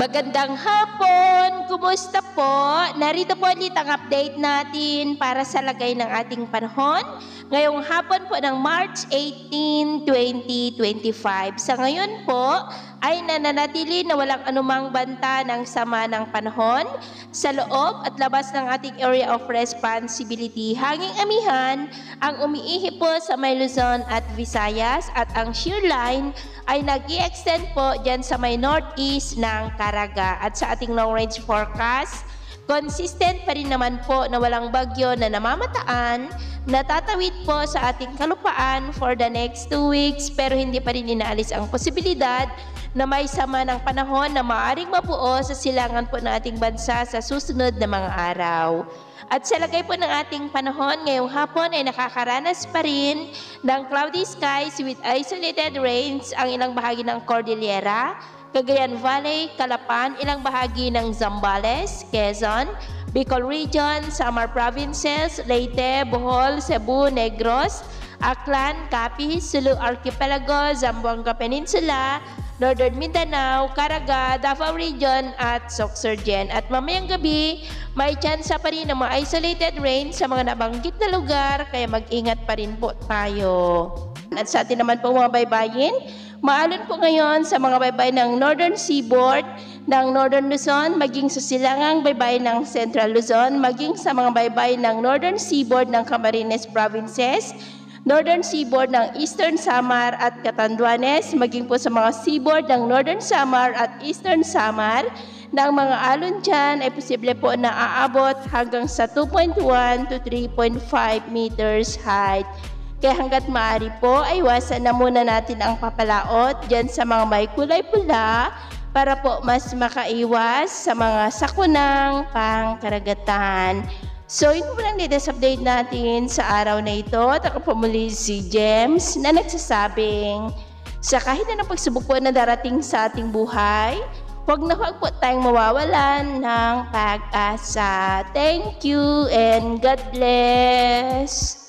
Magandang hapon! Kumusta po? Narito po ulit ang update natin para sa lagay ng ating panahon ngayong hapon po ng March 18, 2025. Sa ngayon po ay nananatili na walang anumang banta ng sama ng panahon sa loob at labas ng ating area of responsibility. Hanging amihan ang umiihi po sa may Luzon at Visayas at ang shear line ay nag-i-extend po dyan sa may northeast ng Caraga. At sa ating long-range forecast, consistent pa rin naman po na walang bagyo na namamataan, natatawid po sa ating kalupaan for the next 2 weeks, pero hindi pa rin inaalis ang posibilidad na may sama ng panahon na maaaring mabuo sa silangan po ng ating bansa sa susunod na mga araw. At sa lagay po ng ating panahon ngayong hapon ay nakakaranas pa rin ng cloudy skies with isolated rains ang ilang bahagi ng Cordillera, Cagayan Valley, Calapan, ilang bahagi ng Zambales, Quezon, Bicol Region, Samar Provinces, Leyte, Bohol, Cebu, Negros, Aklan, Capiz, Sulu Archipelago, Zamboanga Peninsula, Northern Mindanao, Caraga, Davao Region at Sorsogon. At mamayang gabi, may tsansa pa rin ng mga isolated rain sa mga nabanggit na lugar, kaya mag-ingat pa rin po tayo. At sa atin naman po mga baybayin, maalon po ngayon sa mga baybay ng Northern Seaboard ng Northern Luzon, maging sa silangang baybay ng Central Luzon, maging sa mga baybay ng Northern Seaboard ng Camarines Provinces, Northern Seaboard ng Eastern Samar at Catanduanes, maging po sa mga seaboard ng Northern Samar at Eastern Samar, ng mga alon dyan ay posible po na aabot hanggang sa 2.1 to 3.5 meters height. Kaya hanggat maaari po ay iwasan na muna natin ang papalaot dyan sa mga may kulay pula para po mas makaiwas sa mga sakunang pangkaragatan. So, yun po lang latest update natin sa araw na ito. At ako po muli si James na nagsasabing sa kahit na ng pagsubok po na darating sa ating buhay, huwag po tayong mawawalan ng pag-asa. Thank you and God bless!